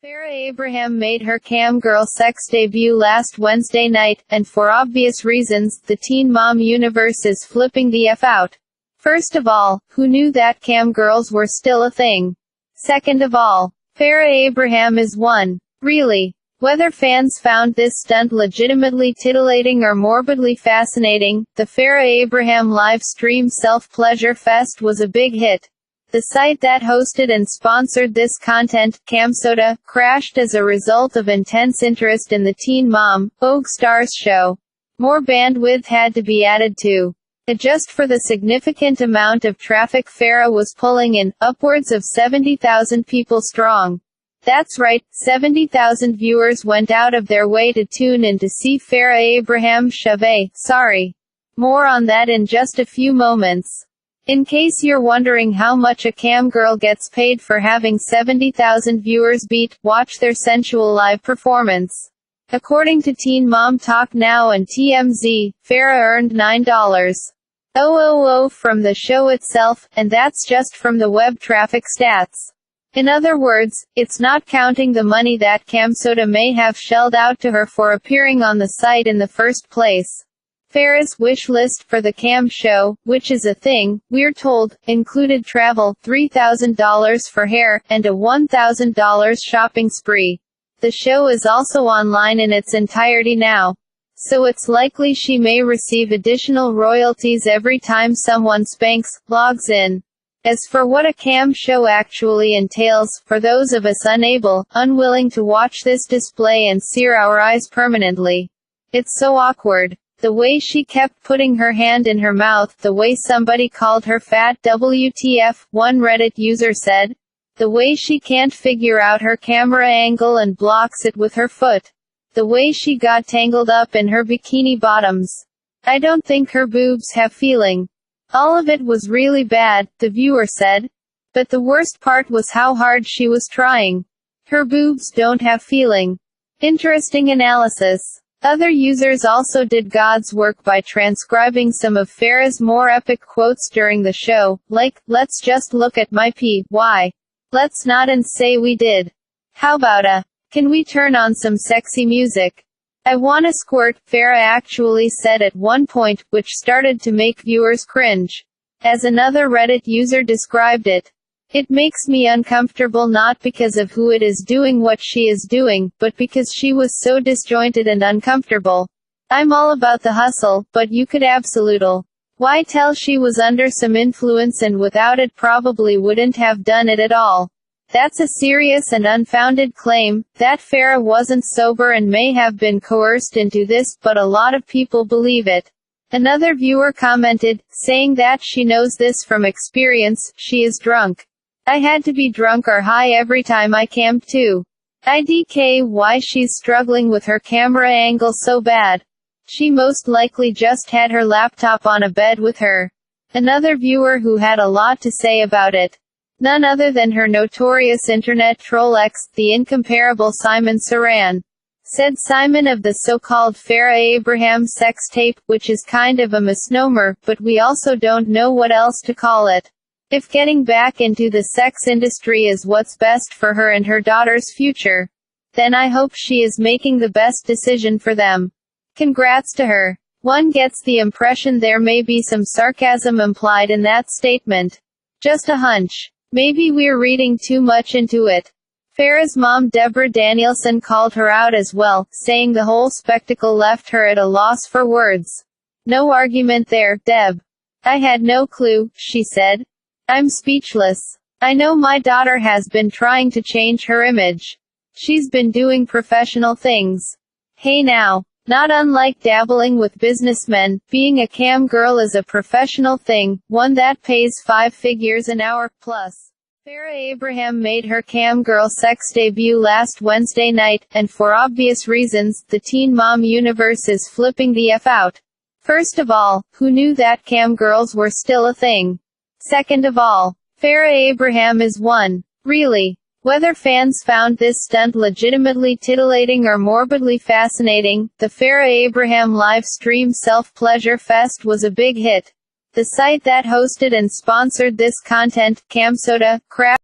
Farrah Abraham made her cam girl sex debut last Wednesday night, and for obvious reasons, the teen mom universe is flipping the F out. First of all, who knew that cam girls were still a thing? Second of all, Farrah Abraham is one. Really? Whether fans found this stunt legitimately titillating or morbidly fascinating, the Farrah Abraham live stream Self-Pleasure Fest was a big hit. The site that hosted and sponsored this content, CamSoda, crashed as a result of intense interest in the Teen Mom, Vogue Stars show. More bandwidth had to be added to adjust for the significant amount of traffic Farrah was pulling in, upwards of 70,000 people strong. That's right, 70,000 viewers went out of their way to tune in to see Farrah Abraham shove. Sorry. More on that in just a few moments. In case you're wondering how much a cam girl gets paid for having 70,000 viewers watch their sensual live performance. According to Teen Mom Talk Now and TMZ, Farrah earned $9,000 from the show itself, and that's just from the web traffic stats. In other words, it's not counting the money that CamSoda may have shelled out to her for appearing on the site in the first place. Farrah's wish list for the cam show, which is a thing, we're told, included travel, $3,000 for hair, and a $1,000 shopping spree. The show is also online in its entirety now. So it's likely she may receive additional royalties every time someone logs in. As for what a cam show actually entails, for those of us unwilling to watch this display and sear our eyes permanently. It's so awkward. The way she kept putting her hand in her mouth, the way somebody called her fat WTF, one Reddit user said. The way she can't figure out her camera angle and blocks it with her foot. The way she got tangled up in her bikini bottoms. I don't think her boobs have feeling. All of it was really bad, the viewer said. But the worst part was how hard she was trying. Her boobs don't have feeling. Interesting analysis. Other users also did God's work by transcribing some of Farrah's more epic quotes during the show, like, "Let's just look at my pee, why? Let's nod and say we did. How about can we turn on some sexy music? I wanna squirt," Farrah actually said at one point, which started to make viewers cringe. As another Reddit user described it, "It makes me uncomfortable not because of who it is doing what she is doing, but because she was so disjointed and uncomfortable. I'm all about the hustle, but you could why tell she was under some influence and without it probably wouldn't have done it at all. That's a serious and unfounded claim, that Farrah wasn't sober and may have been coerced into this, but a lot of people believe it." Another viewer commented, saying that she knows this from experience, "She is drunk. I had to be drunk or high every time I camped too. IDK why she's struggling with her camera angle so bad. She most likely just had her laptop on a bed with her." Another viewer who had a lot to say about it. None other than her notorious internet troll ex, the incomparable Simon Saran. Said Simon of the so-called Farrah Abraham sex tape, which is kind of a misnomer, but we also don't know what else to call it. If getting back into the sex industry is what's best for her and her daughter's future, then I hope she is making the best decision for them. Congrats to her. One gets the impression there may be some sarcasm implied in that statement. Just a hunch. Maybe we're reading too much into it. Farrah's mom Deborah Danielson called her out as well, saying the whole spectacle left her at a loss for words. "No argument there, Deb. I had no clue," she said. "I'm speechless. I know my daughter has been trying to change her image. She's been doing professional things. Hey now. Not unlike dabbling with businessmen, being a cam girl is a professional thing, one that pays 5 figures an hour, plus." Farrah Abraham made her cam girl sex debut last Wednesday night, and for obvious reasons, the teen mom universe is flipping the F out. First of all, who knew that cam girls were still a thing? Second of all, Farrah Abraham is one. Really? Whether fans found this stunt legitimately titillating or morbidly fascinating, the Farrah Abraham live stream Self-Pleasure Fest was a big hit. The site that hosted and sponsored this content, CamSoda, crashed